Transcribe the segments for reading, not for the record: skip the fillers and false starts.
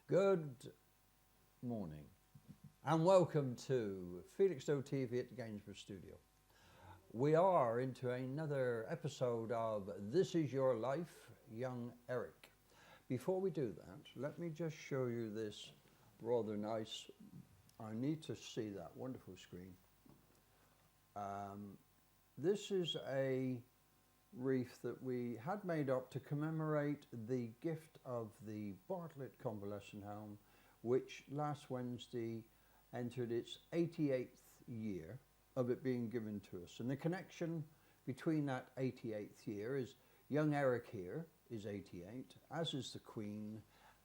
Good morning and welcome to Felixstowe TV at the Gainsborough studio. We are into another episode of This Is Your Life, Young Eric. Before we do that, let me just show you this rather nice, I need to see that wonderful screen. This is a wreath that we had made up to commemorate the gift of the Bartlett Convalescent Home, which last Wednesday entered its 88th year of it being given to us. And the connection between that 88th year is young Eric here is 88, as is the Queen,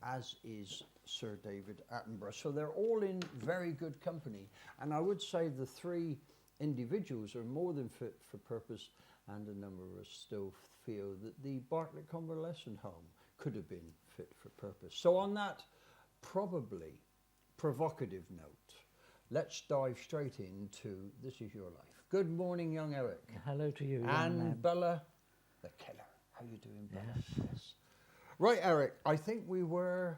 as is Sir David Attenborough. So they're all in very good company. And I would say the three individuals are more than fit for purpose, and a number of us still feel that the Bartlett Convalescent Home could have been fit for purpose. So on that probably provocative note, let's dive straight into This Is Your Life. Good morning, young Eric. Hello to you, young and man. Bella the Killer. How you doing, Bella? Yes. Right, Eric, I think we were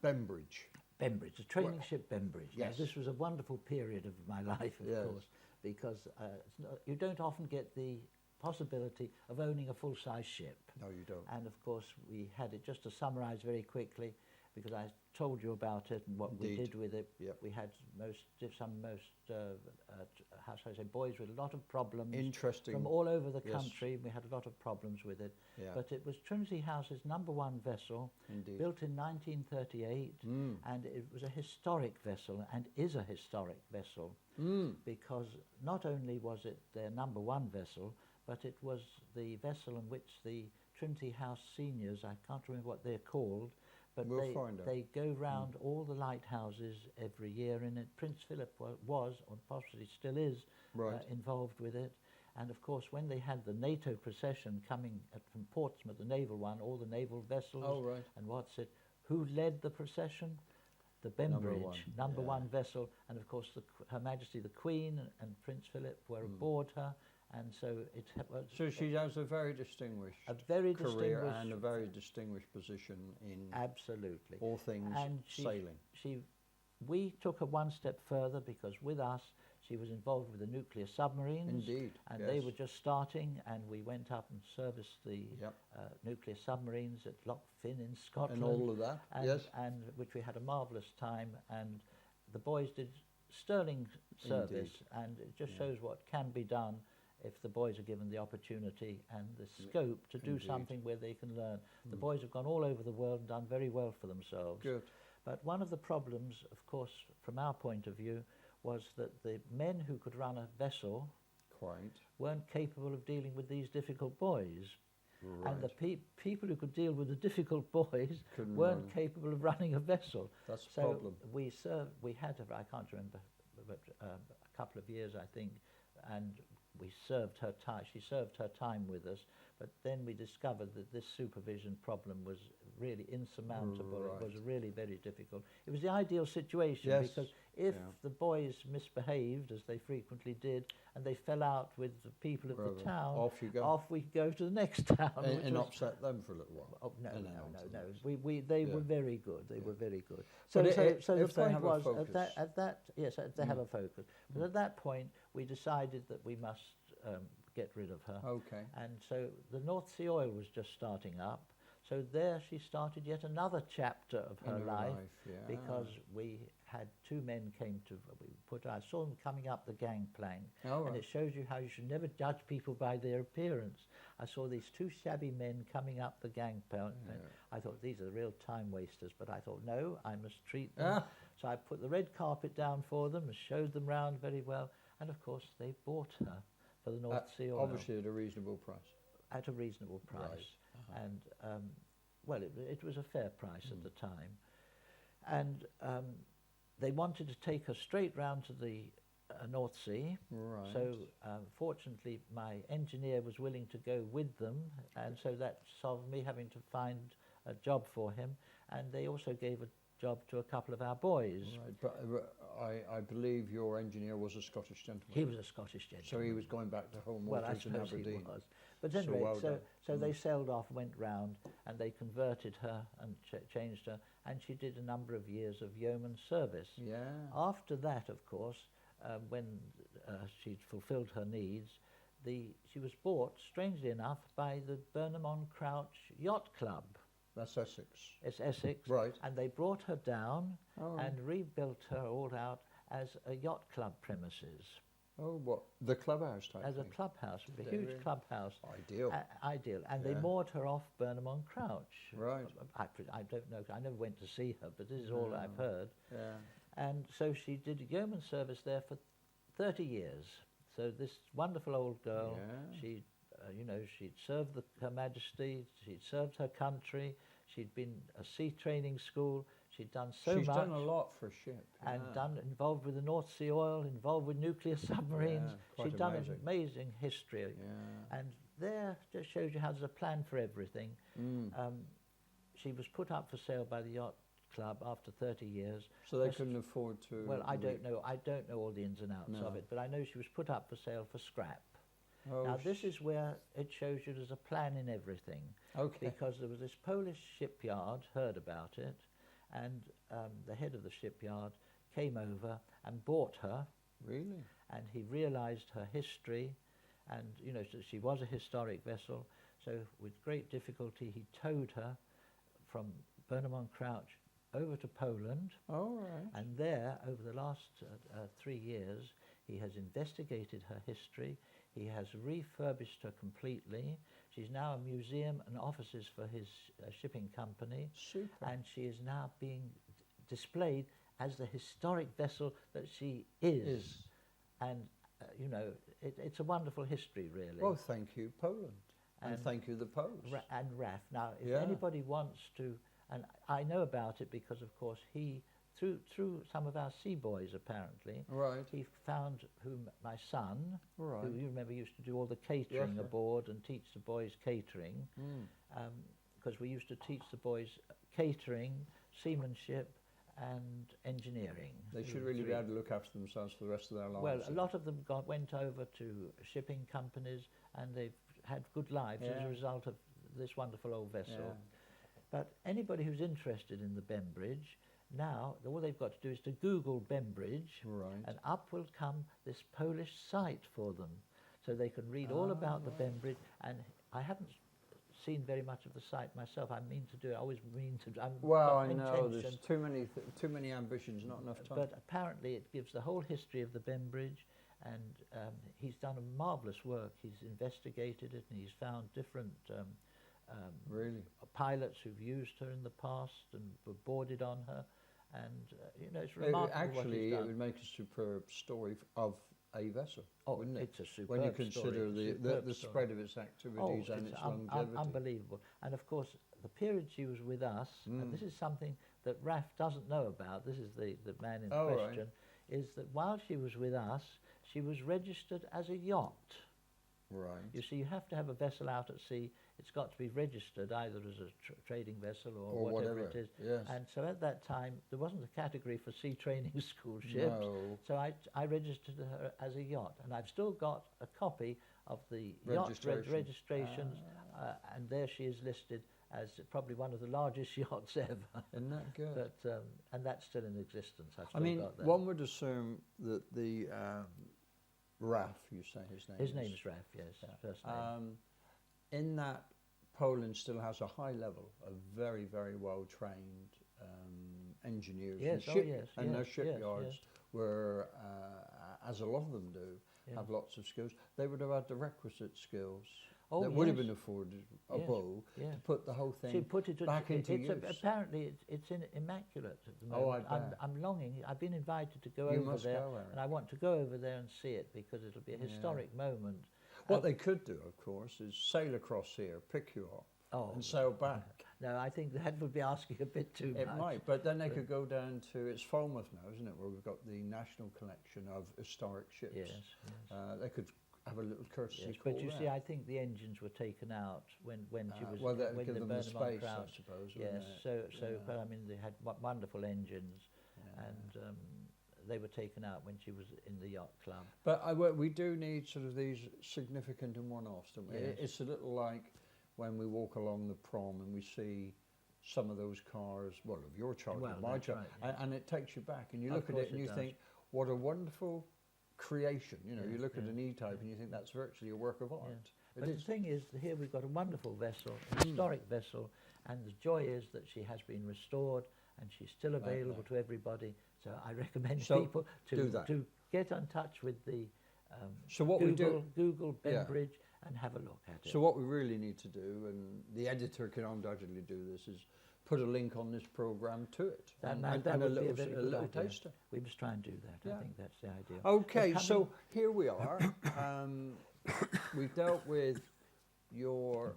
Bembridge. Bembridge, the training ship Bembridge. Yes. Now, this was a wonderful period of my life, of course, because you don't often get the possibility of owning a full-size ship. No, you don't. And of course, we had it, just to summarise very quickly, because I told you about it and what we did with it. Yep. We had how shall I say, boys with a lot of problems. Interesting. From all over the Yes. country. We had a lot of problems with it. Yeah. But it was Trinity House's #1 vessel, Indeed. built in 1938, and it was a historic vessel, and is a historic vessel, because not only was it their #1 vessel, but it was the vessel in which the Trinity House seniors, I can't remember what they're called, but We'll find out. they go round all the lighthouses every year in it. Prince Philip was, or possibly still is, Right. involved with it. And of course, when they had the NATO procession coming from Portsmouth, the naval one, all the naval vessels, Oh, right. and what's it, who led the procession? The Bembridge, Number one, #1 vessel, and of course Her Majesty the Queen and Prince Philip were aboard her, and so it was. So she has a very distinguished very career distinguished- and a very distinguished position in Absolutely. all things And sailing. We took her one step further, because with us she was involved with the nuclear submarines. Indeed, And yes. they were just starting, and we went up and serviced the Yep. nuclear submarines at Loch Finn in Scotland. And all of that, and, yes. And which we had a marvellous time, and the boys did sterling service. Indeed. And it just shows what can be done if the boys are given the opportunity and the scope to do Indeed. something where they can learn. The boys have gone all over the world and done very well for themselves. Good. But one of the problems, of course, from our point of view, was that the men who could run a vessel Quite. weren't capable of dealing with these difficult boys. Right. And the people who could deal with the difficult boys Couldn't weren't run. capable of running a vessel. That's the so problem. we had, I can't remember, but a couple of years, I think, and we served her time. She served her time with us, but then we discovered that this supervision problem was really insurmountable. Right. It was really very difficult. It was the ideal situation, Yes. because if Yeah. the boys misbehaved, as they frequently did, and they fell out with the people of Brother, the town, off you go. off we go to the next town. which And was- upset them for a little while. Oh, no, And no, then on no, to the no. next. They Yeah. were very good. They Yeah. were very good. But So if the they point have a was, focus. they have a focus. But at that point, we decided that we must get rid of her. Okay. And so the North Sea Oil was just starting up. So there she started yet another chapter of her In her life, life, yeah. because we had two men I saw them coming up the gangplank, Oh, and right. it shows you how you should never judge people by their appearance. I saw these two shabby men coming up the gangplank. Yeah. I thought, these are the real time wasters, but I thought, no, I must treat them. Ah. So I put the red carpet down for them and showed them round very well, and of course they bought her for the North Sea Oil. Obviously at a reasonable price. At a reasonable price. Right. Uh-huh. And well, it was a fair price at the time. And they wanted to take her straight round to the North Sea. Right. So fortunately my engineer was willing to go with them, and so that solved me having to find a job for him. And they also gave a job to a couple of our boys. Right, but I believe your engineer was a Scottish gentleman. He was a Scottish gentleman. So he was going back to home Well, I waters in suppose he Aberdeen. was. But anyway, well done. so they sailed off, went round, and they converted her and changed her, and she did a number of years of yeoman service. Yeah. After that, of course, when she'd fulfilled her needs, she was bought, strangely enough, by the Burnham-on-Crouch Yacht Club. That's Essex. It's Essex. Right. And they brought her down Oh. and rebuilt her all out as a yacht club premises. Oh, what? The clubhouse type As a thing? clubhouse, a Did they huge really? clubhouse. Ideal. Ideal. And they Yeah. moored her off Burnham-on-Crouch. Right. I don't know, I never went to see her, but this is all I've heard. Yeah. And so she did yeoman service there for 30 years. So this wonderful old girl, Yeah. she, she'd served Her Majesty, she'd served her country, she'd been a sea training school, she'd done so She's much. done a lot for a ship. And yeah. involved with the North Sea oil, involved with nuclear submarines. Yeah, quite She'd done amazing. an amazing history. Yeah. And there just shows you how there's a plan for everything. Mm. She was put up for sale by the Yacht Club after 30 years. So they Just- couldn't afford to. Well, I don't know all the ins and outs No. of it, but I know she was put up for sale for scrap. Oh, Now this is where it shows you there's a plan in everything, okay. because there was this Polish shipyard heard about it, and the head of the shipyard came over and bought her, Really? and he realised her history, and so she was a historic vessel. So with great difficulty he towed her from Burnham-on-Crouch over to Poland. All right. And there, over the last 3 years, he has investigated her history. He has refurbished her completely. She's now a museum and offices for his shipping company. Super. And she is now being displayed as the historic vessel that she is. And, it's a wonderful history, really. Well, thank you, Poland. And thank you, the Poles. And RAF. Now, if Yeah. anybody wants to, and I know about it because, of course, he, through some of our sea boys, apparently, Right. he found my son, Right. who you remember used to do all the catering Yes, aboard and teach the boys catering, Mm. because we used to teach the boys catering, seamanship, and engineering. They should really be able to look after themselves for the rest of their lives. Well, a lot of them went over to shipping companies, and they've had good lives as Yeah. a result of this wonderful old vessel. Yeah. But anybody who's interested in the Bembridge, now all they've got to do is to Google Bembridge, Right. and up will come this Polish site for them, so they can read all about the Bembridge. And I haven't seen very much of the site myself. I mean to do it. I always mean to. Well, got I know there's intention, too many ambitions, not enough time. but apparently it gives the whole history of the Bembridge, and he's done a marvellous work. He's investigated it, and he's found different really? pilots who've used her in the past and were boarded on her, and it's remarkable what Actually, he's it done. would make a superb story of a vessel, Oh, wouldn't it? it's a superb When you story, consider it's a the superb story. spread of its activities and its longevity. Unbelievable. And of course, the period she was with us, and this is something that Raf doesn't know about, this is the man in Oh, right. question, is that while she was with us, she was registered as a yacht. Right. You see, you have to have a vessel out at sea. It's got to be registered either as a trading vessel or whatever it is. Yes. And so at that time, there wasn't a category for sea training school ships. No. So I registered her as a yacht, and I've still got a copy of the yacht Registration. registrations, and there she is listed as probably one of the largest yachts ever. Isn't that good? But and that's still in existence. I've I still mean, got that. one would assume that the RAF, you say his name His is. name's Raf, yes, first name. In that Poland still has a high level of very, very well trained engineers Yes, and, their yes, shipyards yes. were, as a lot of them do, Yeah. have lots of skills. They would have had the requisite skills Oh, that would have yes. been afforded a Yes, bull yeah. to put the whole She thing put it back into use. apparently it's immaculate at the Oh, moment. I bet. I'm longing. I've been invited to go You over must there, go, Eric. and I want to go over there and see it because it'll be a historic moment. What they could do, of course, is sail across here, pick you up, Oh, and sail back. no, I think that would be asking a bit too It much. might, but then they could go down to, it's Falmouth now, isn't it, where we've got the National Collection of Historic Ships. Yes, yes. They could have a little courtesy Yes, call but you there. see, I think the engines were taken out when she was well, that would when give the them the Burnham on space, I Crouch. suppose, Yes, wouldn't it? so Yeah. but I mean they had wonderful engines, Yeah. and they were taken out when she was in the yacht club. But we do need sort of these significant and one-offs, don't we? Yes. It's a little like when we walk along the prom and we see some of those cars, well, of your child, Well, my that's child, right, and it takes you back, and you Of look at course it and it you does. think, what a wonderful creation. You know, Yeah, you look at yeah, an E-type yeah. and you think that's virtually a work of art. It But is. the thing is, here we've got a wonderful vessel, a historic vessel, and the joy is that she has been restored and she's still available to everybody. So I recommend So people do that. to get in touch with the So what we do, Google Yeah. Bembridge and have a look at it. so what we really need to do, and the editor can undoubtedly do this, is put a link on this program to it, That and, might- and, that and a would be a little, very a good little idea. taster. We must try and do that. Yeah. I think that's the idea. Okay, But so coming- here we are. We've dealt with your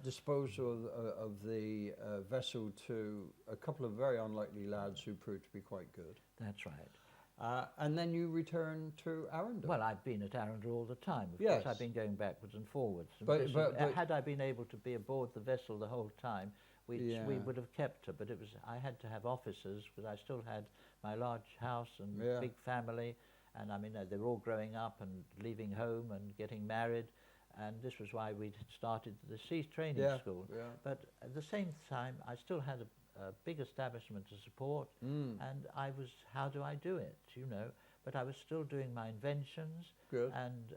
disposal of the vessel to a couple of very unlikely lads who proved to be quite good. That's right. And then you return to Arundel. Well, I've been at Arundel all the time. Of Yes. course, I've been going backwards and forwards. And But- this is- but- had I been able to be aboard the vessel the whole time, we Yeah. would have kept her. But I had to have officers because I still had my large house and Yeah. big family. And I mean, they were all growing up and leaving home and getting married. And this was why we'd started the sea training Yeah, school. yeah. But at the same time, I still had a big establishment to support. And I was, how do I do it, you know? But I was still doing my inventions, Good. and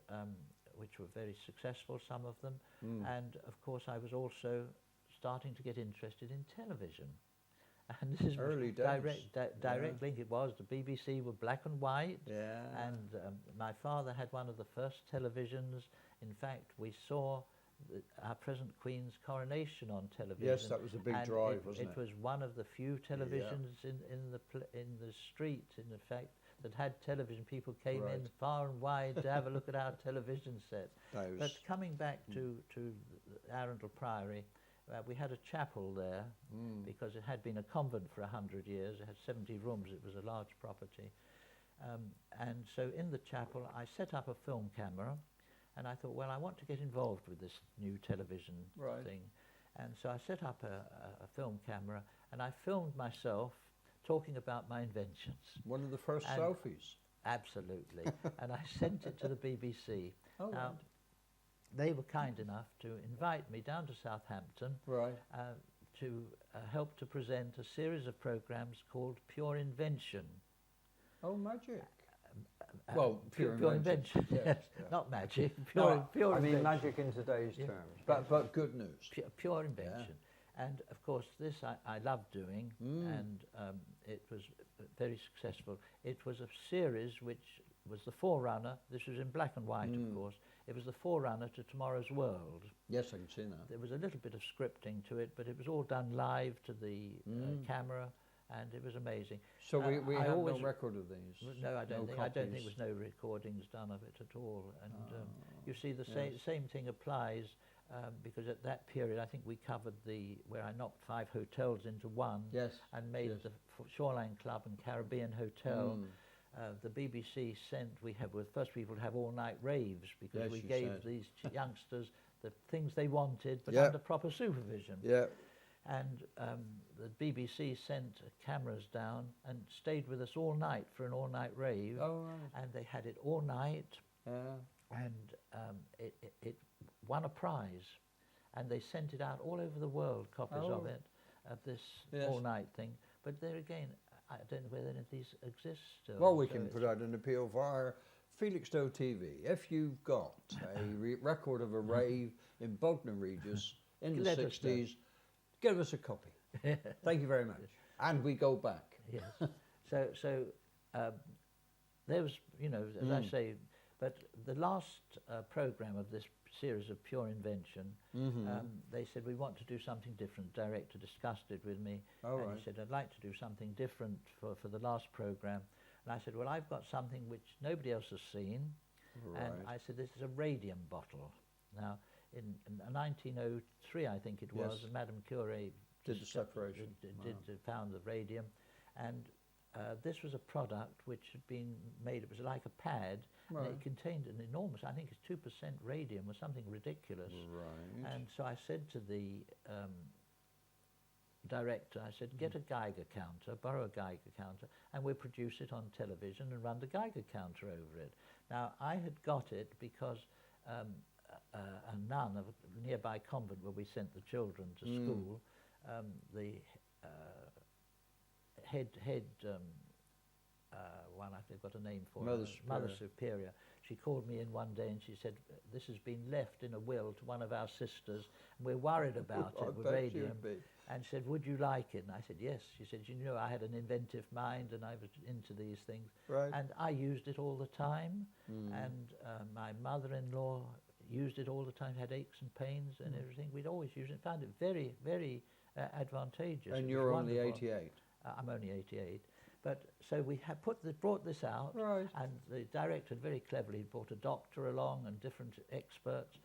which were very successful, some of them. And of course, I was also starting to get interested in television. And this is Early days. direct link. It was the BBC were black and white. Yeah. And my father had one of the first televisions. In fact, we saw our present Queen's coronation on television. Yes, that was a big and drive, wasn't it? It was one of the few televisions in the street, in effect, that had television. People came in Right. far and wide to have a look at our television set. That But was- coming back to Arundel Priory, we had a chapel there because it had been a convent for 100 years. It had 70 rooms. It was a large property. And so in the chapel, I set up a film camera, and I thought, well, I want to get involved with this new television Right. thing. And so I set up a film camera, and I filmed myself talking about my inventions. One of the first And- selfies. Absolutely. And I sent it to the BBC. Oh, Now, they were kind enough to invite me down to Southampton right. to help to present a series of programs called Pure Invention. Oh, magic. Well, pure invention. Yes, Yes, yeah. not magic. No, Pure I mean invention. magic in today's Yeah. terms, but good news. Pure invention. And of course, this I love doing, and it was very successful. It was a series which was the forerunner. This was in black and white, of course. It was the forerunner to Tomorrow's World. Yes, I can see that. There was a little bit of scripting to it, but it was all done live to the camera, and it was amazing. So we I have always- no record of these. No, I don't think. I don't think copies. there was no recordings done of it at all. And you see, the same thing applies because at that period, I think we covered where I knocked 5 hotels into one, Yes, and made yes. the Shoreline Club and Caribbean Hotel. The BBC were the first people to have all-night raves because Yes, we you gave said. these yungsters the things they wanted, but Yeah. under proper supervision. Yeah. And the BBC sent cameras down and stayed with us all night for an all-night rave. Oh, right. And they had it all night, Yeah. and it won a prize. And they sent it out all over the world, copies of Oh. it, of this Yes. all-night thing. But there again, I don't know whether any of these exist still. Well, we so can it's- put out an appeal via Felixstowe TV. If you've got a record of a rave in Bognor Regis in the Let us know. 60s, give us a copy. Thank you very much. And we go back. Yes. So there was, as I say, but the last program of this series of Pure Invention, they said, we want to do something different. The director discussed it with me, Oh, and right. he said, I'd like to do something different for the last program. And I said, well, I've got something which nobody else has seen. And Right. I said, this is a radium bottle. Now, in 1903, I think it was, Yes. Madame Curie Did the separation. found the radium, and this was a product which had been made. It was like a pad, and Right. it contained an enormous, I think it's 2% radium or something ridiculous. Right. And so I said to the director, I said, get a Geiger counter, borrow a Geiger counter, and we'll produce it on television and run the Geiger counter over it. Now, I had got it because a nun of a nearby convent where we sent the children to school, the head one, I've got a name for Mother her, Superior. Mother Superior. She called me in one day and she said, this has been left in a will to one of our sisters, and we're worried about it with radium. And she said, would you like it? And I said, yes. She said, you know, I had an inventive mind and I was into these things. Right. And I used it all the time. And my mother-in-law used it all the time, had aches and pains and everything. We'd always use it, found it very, very advantageous. And It you're was only wonderful. 88. I'm only 88. But so we had brought this out, Right. and the director very cleverly brought a doctor along and different experts.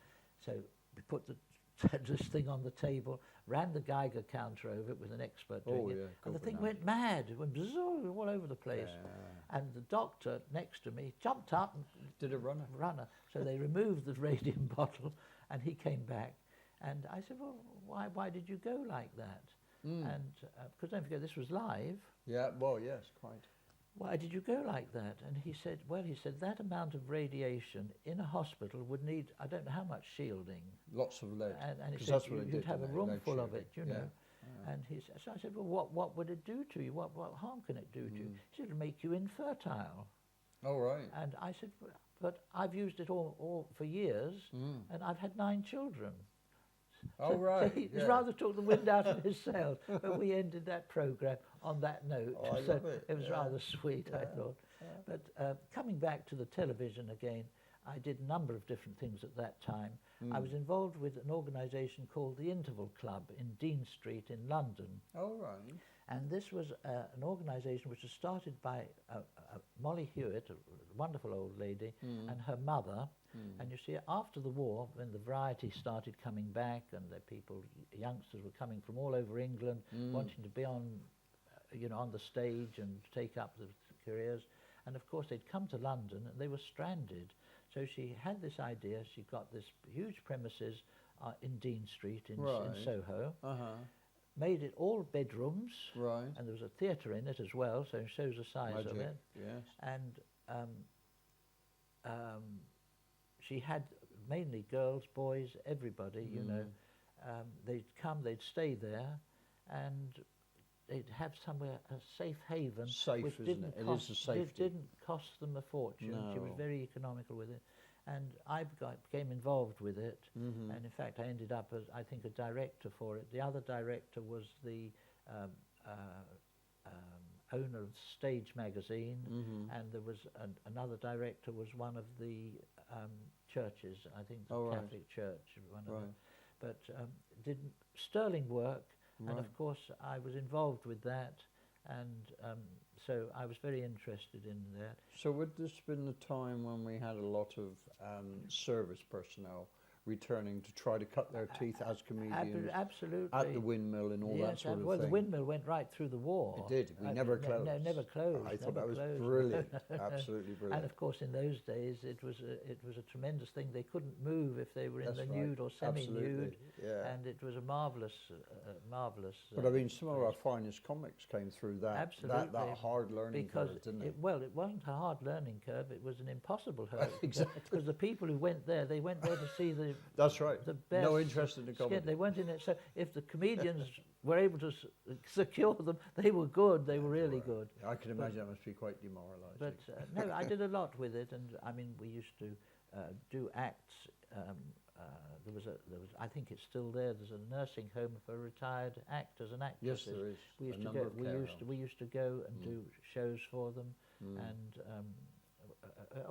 So we put this thing on the table, ran the Geiger counter over it with an expert doing it, and the thing went mad. It went bzzz, all over the place. Yeah. And the doctor next to me jumped up and Did a runner. So they removed the radium bottle, and he came back. And I said, well, why did you go like that? And because don't forget, this was live. Yeah, well, yes, quite. Why did you go like that? And he said, well, that amount of radiation in a hospital would need, I don't know how much shielding. Lots of lead. And he 'Cause said, that's what it you'd did, have a didn't it? room Lead full of shielding. it, you know. And so I said, well, what would it do to you? What harm can it do to you? He said, it'll make you infertile. Oh, right. And I said, but I've used it all for years, and I've had 9 children. Oh, right. So he rather took the wind out of his sails. But we ended that programme on that note. Oh, I so love it. was rather sweet, I thought. But coming back to the television again, I did a number of different things at that time. I was involved with an organisation called the Interval Club in Dean Street in London. Oh, right. And this was an organisation which was started by Molly Hewitt, a wonderful old lady, and her mother. And you see, after the war, when the variety started coming back and the youngsters were coming from all over England, wanting to be on the stage and take up the careers. And of course, they'd come to London and they were stranded. So she had this idea. She got this huge premises in Dean Street in Soho. Made it all bedrooms, and there was a theatre in it as well, so it shows the size of it. Yes. And she had mainly girls, boys, everybody, you know. They'd come, they'd stay there, and they'd have somewhere, a safe haven. Safe, which isn't didn't it? It cost, is a safety. It didn't cost them a fortune. No. She was very economical with it. And I became involved with it, and in fact I ended up as, I think, a director for it. The other director was the owner of Stage magazine, and there was another director was one of the churches, I think the Catholic Church, one of them. But did sterling work, and of course I was involved with that, and so I was very interested in that. So would this have been the time when we had a lot of service personnel returning to try to cut their teeth as comedians Absolutely. at the windmill and all that sort of well, thing? the windmill went right through the war. It did. We never closed. No, never closed. I thought never that was closed. brilliant. Absolutely brilliant. And of course, in those days, it was a tremendous thing. They couldn't move if they were in the nude or semi-nude, Absolutely. Yeah. and it was a marvelous. But I mean, some of our finest comics came through that. Absolutely. That hard learning because curve, didn't it? Well, it wasn't a hard learning curve. It was an impossible curve. Exactly. Because the people who went there, they went there to see the. That's right. The best No interest in the comedy. They weren't in it. So if the comedians were able to secure them, they were good. They were really good. I can imagine that must be quite demoralising. But no, I did a lot with it, and I mean, we used to do acts. There was, I think it's still there. There's a nursing home for retired actors and actresses. Yes, there is. We used to go. We used to go and do shows for them, and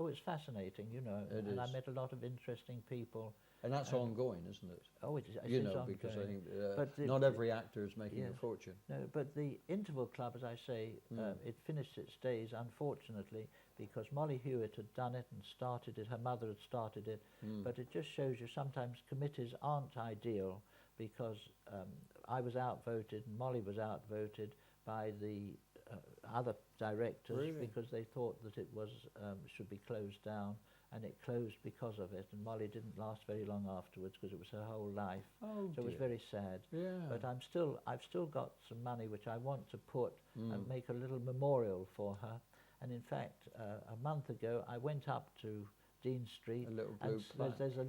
it's fascinating, you know. It and I is. met a lot of interesting people. And that's ongoing, isn't it? Oh, it is. You it's know, ongoing. because I think But not every actor is making a fortune. No, but the Interval Club, as I say, it finished its days, unfortunately, because Molly Hewitt had done it and started it. Her mother had started it. But it just shows you sometimes committees aren't ideal, because I was outvoted and Molly was outvoted by the other directors, because they thought that it was should be closed down. and it closed because of it. And Molly didn't last very long afterwards because it was her whole life. Oh, so it was dear. very sad. Yeah. But I've still got some money which I want to put and make a little memorial for her. And in fact, a month ago, I went up to Dean Street. A little blue plaque. There's a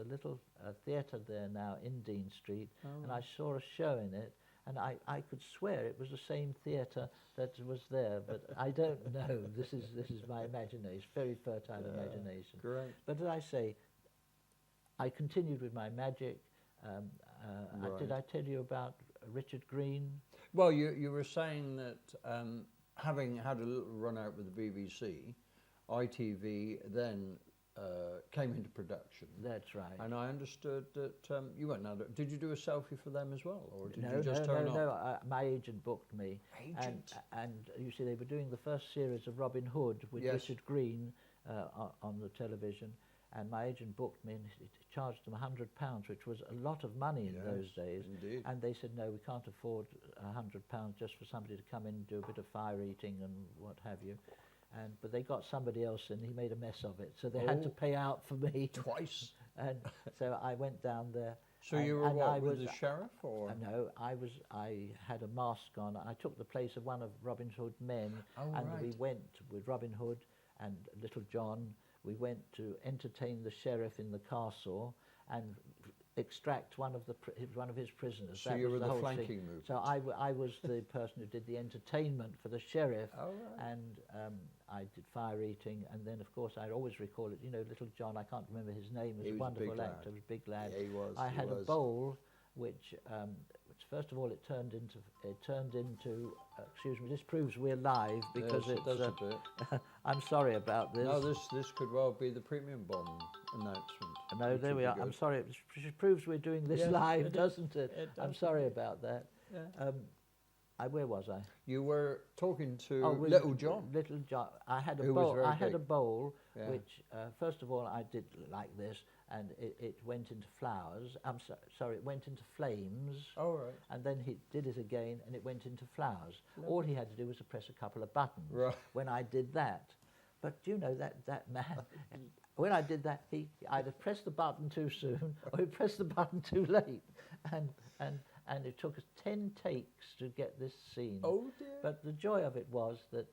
little theatre there now in Dean Street, and I saw a show in it, and I could swear it was the same theatre that was there, but I don't know. This is my imagination, very fertile imagination. Great. But as I say, I continued with my magic. Did I tell you about Richard Green? Well, you were saying that having had a little run out with the BBC, ITV then came into production. That's right. And I understood that you went now. Did you do a selfie for them as well, or did No, you just turn up? No. My agent booked me. Agent. And you see, they were doing the first series of Robin Hood with Richard Green on the television, and my agent booked me, and he charged them £100, which was a lot of money in those days. Indeed. And they said, no, we can't afford £100 just for somebody to come in and do a bit of fire eating and what have you. But they got somebody else, and he made a mess of it. So they had to pay out for me Twice. And so I went down there. So you were what, with the sheriff, or? No, I had a mask on. I took the place of one of Robin Hood's men, and we went with Robin Hood and Little John. We went to entertain the sheriff in the castle and extract one of his prisoners. So that you was were the whole flanking thing. movement. So I was the person who did the entertainment for the sheriff, and I did fire eating, and then of course I always recall it. You know, Little John. I can't remember his name. He was a wonderful actor. He was a big lad. Yeah, he was. I had a bowl, which first of all it turned into. Excuse me. This proves we're live because yes, it does a bit. I'm sorry about this. No, this could well be the premium bomb announcement. No, there we are. I'm sorry. It proves we're doing this live, doesn't it? I'm sorry about that. Yeah. Where was I? You were talking to Little John. Little John. I had a bowl. A bowl, Yeah. which first of all I did like this, and it went into flowers. Sorry, it went into flames. Oh, right. And then he did it again, and it went into flowers. Lovely. All he had to do was to press a couple of buttons. Right. When I did that, but do you know that man? When I did that, he either pressed the button too soon or he pressed the button too late, and it took us 10 takes to get this scene. Oh dear. But the joy of it was that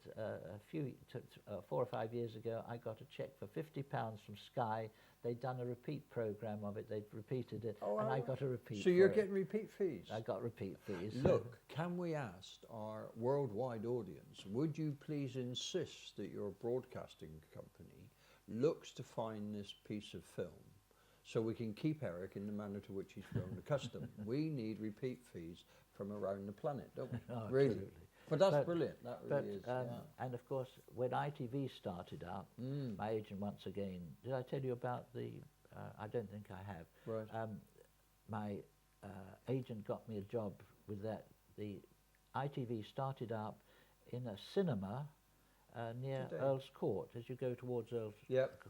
4 or 5 years ago, I got a cheque for £50 from Sky. They'd done a repeat programme of it. They'd repeated it, and I got a repeat. So you're getting repeat fees? I got repeat fees. Look, can we ask our worldwide audience, would you please insist that your broadcasting company looks to find this piece of film so we can keep Eric in the manner to which he's grown accustomed? We need repeat fees from around the planet, don't we? Oh, really? Absolutely. But brilliant. That really is. And of course, when ITV started up, my agent once again, did I tell you about the, I don't think I have. Right. My agent got me a job with that. The ITV started up in a cinema near Earl's Court, as you go towards Earl's. Yep.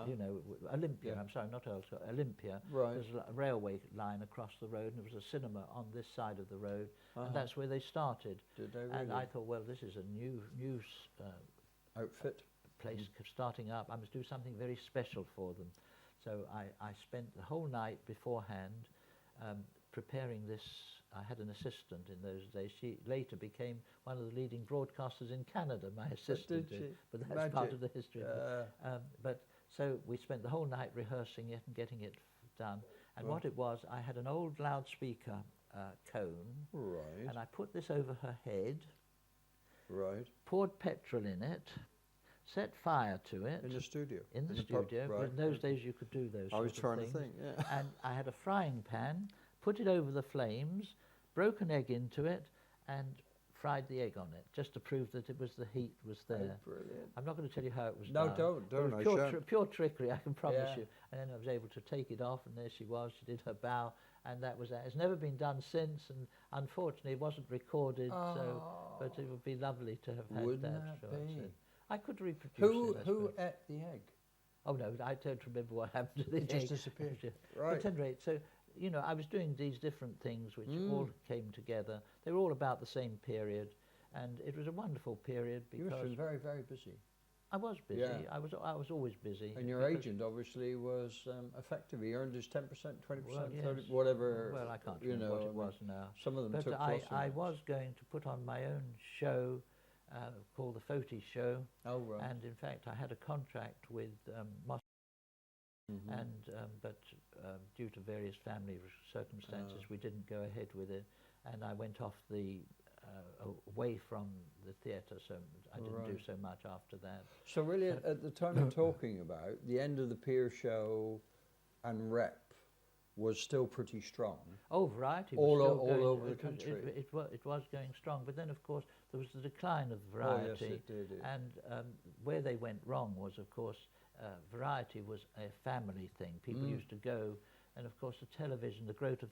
You know, Olympia. I'm sorry, not Earl's Court. Olympia. Right. There's a railway line across the road, and there was a cinema on this side of the road, and that's where they started. Did they really? And I thought, well, this is a new outfit place starting up. I must do something very special for them. So I spent the whole night beforehand preparing this. I had an assistant in those days. She later became one of the leading broadcasters in Canada, my assistant did. But that's part of the history. But so we spent the whole night rehearsing it and getting it done. And what it was, I had an old loudspeaker cone. Right. And I put this over her head. Right. Poured petrol in it. Set fire to it. In the studio? In the studio. Right. But in those days you could do those I was trying things. to think, yeah. And I had a frying pan, put it over the flames, broke an egg into it, and fried the egg on it, just to prove that the heat was there. Oh, brilliant. I'm not going to tell you how it was No, done. don't. It was pure trickery, I can promise Yeah. you. And then I was able to take it off, and there she was. She did her bow, and that was that. It's never been done since, and unfortunately it wasn't recorded, but it would be lovely to have had Wouldn't that. that be? So I could reproduce Who it. Who ate the egg? Oh no, I don't remember what happened to the It egg. just disappeared. Right. At any rate, so you know, I was doing these different things which all came together. They were all about the same period, and it was a wonderful period because You must have been very, very busy. I was busy. Yeah. I was always busy. And your agent obviously was effective. He earned his 10%, 20%, Well, 30%, yes. whatever. Well, I can't you remember know, what it I mean, was now. Some of them But took close to I that. was going to put on my own show called the Foti Show. Oh, right. And in fact, I had a contract with Moscow, Mhm. and but due to various family circumstances, we didn't go ahead with it. And I went off away from the theatre, so I didn't do so much after that. So really, at the time you're talking about, the end of the Pier Show and Rep was still pretty strong. Oh, Variety All was still going, over the country. It was going strong, but then of course there was the decline of Variety. Oh, yes, it did. And where they went wrong was, of course, Variety was a family thing. People used to go, and of course the television, the growth of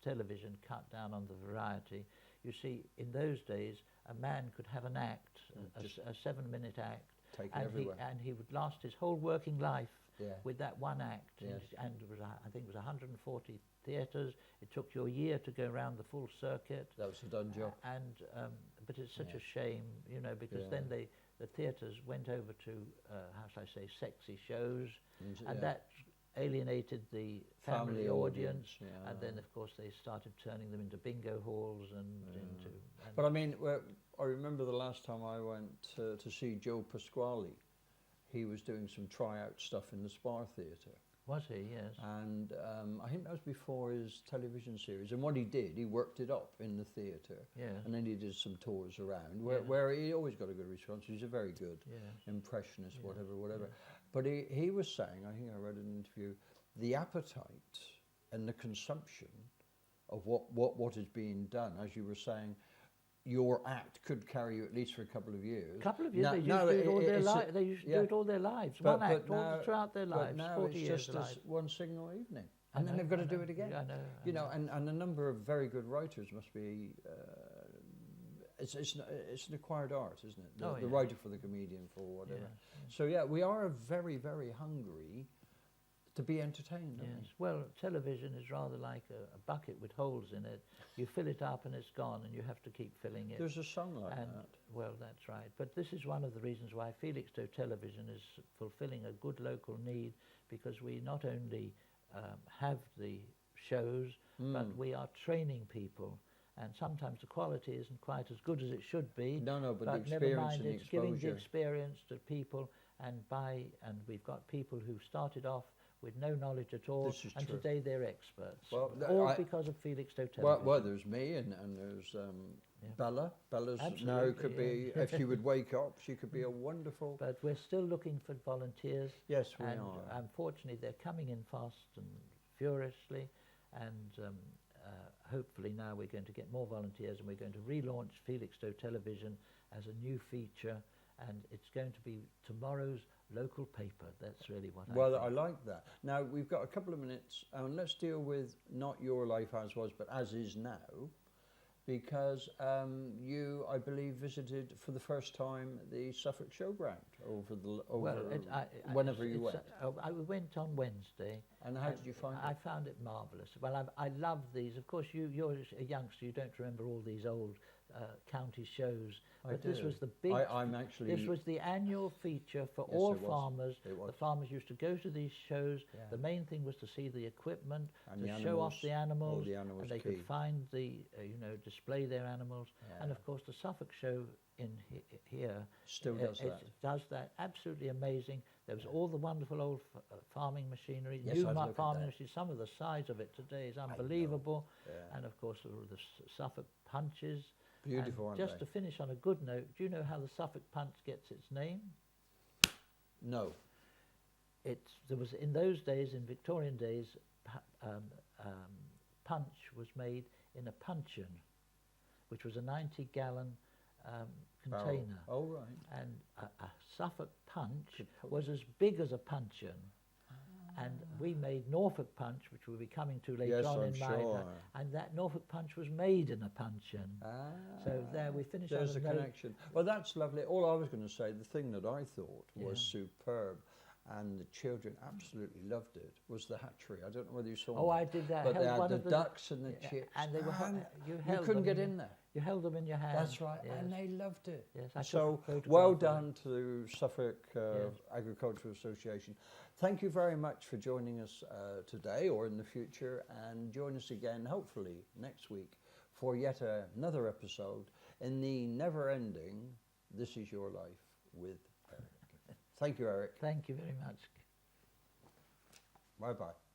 television cut down on the variety. You see, in those days, a man could have an act, a 7-minute act, and he would last his whole working life with that one act. Yes. And it was, I think it was 140 theatres. It took you a year to go around the full circuit. That was a done job. But it's such a shame, you know, because then the theatres went over to, how shall I say, sexy shows, and that alienated the family audience, and then of course they started turning them into bingo halls and into. But I mean, I remember the last time I went to see Joe Pasquale. He was doing some tryout stuff in the Spa Theatre. Was he? Yes. And I think that was before his television series. And what he did, he worked it up in the theatre. Yeah. And then he did some tours around, where he always got a good response. He's a very good impressionist, whatever. But he was saying, I think I read an interview, the appetite and the consumption of what is being done, as you were saying, your act could carry you at least for a couple of years. A couple of years. They used to do it all their lives. They used to do it all their lives. One act all throughout their lives. But now 40 it's years just life. one signal evening, and then they've got to do it again. I know. You know, and a number of very good writers must be. It's an acquired art, isn't it? The writer for the comedian for whatever. So we are very, very hungry to be entertained. Yes. Well, television is rather like a bucket with holes in it. You fill it up and it's gone, and you have to keep filling it. There's a song like that. Well, that's right. But this is one of the reasons why Felixstowe Television is fulfilling a good local need, because we not only have the shows, but we are training people. And sometimes the quality isn't quite as good as it should be. No, but the never experience mind, and the it's giving the exposure. experience to people, and we've got people who started off with no knowledge at all, and true. Today they're experts. Well, all because of Felixstowe Television. Well, there's me and there's Bella. Bella's now could be, if she would wake up, she could be a wonderful. But we're still looking for volunteers. Yes, we and are. Unfortunately, they're coming in fast and furiously, and hopefully now we're going to get more volunteers, and we're going to relaunch Felixstowe Television as a new feature, and it's going to be tomorrow's local paper. That's really what I like that. Now, we've got a couple of minutes, and let's deal with not your life as was, but as is now, because you, I believe, visited for the first time the Suffolk Showground whenever you went. I went on Wednesday. And how did you find it? I found it marvellous. Well, I love these. Of course, you're a youngster. You don't remember all these old county shows. But this was the big. This was the annual feature for all farmers. The farmers used to go to these shows. Yeah. The main thing was to see the equipment, and to show off the animals, and they could find display their animals. Yeah. And of course, the Suffolk show in here still does that. It does that. Absolutely amazing. There was all the wonderful old farming machinery, yes, new farming machinery. Some of the size of it today is unbelievable. Yeah. And of course, the Suffolk punches. Beautiful, aren't just they? To finish on a good note, do you know how the Suffolk punch gets its name? No. There was, in those days, in Victorian days, punch was made in a puncheon, which was a 90-gallon container. Oh, right. And a Suffolk punch was as big as a puncheon. And we made Norfolk punch, which we'll be coming to later on in my life, and that Norfolk punch was made in a puncheon. So there we finished. There's a connection. Well, that's lovely. All I was going to say, the thing that I thought was superb, and the children absolutely loved it, was the hatchery. I don't know whether you saw Oh, that. I did that. But they Held had one the of ducks and the yeah, chicks. and they were and you you held couldn't them get in there. You held them in your hand. That's right, yes. and they loved it. Yes, I so took a photograph well of done to Suffolk Yes. Agricultural Association. Thank you very much for joining us today or in the future, and join us again hopefully next week for yet another episode in the never-ending This Is Your Life with Eric. Thank you, Eric. Thank you very much. Bye-bye.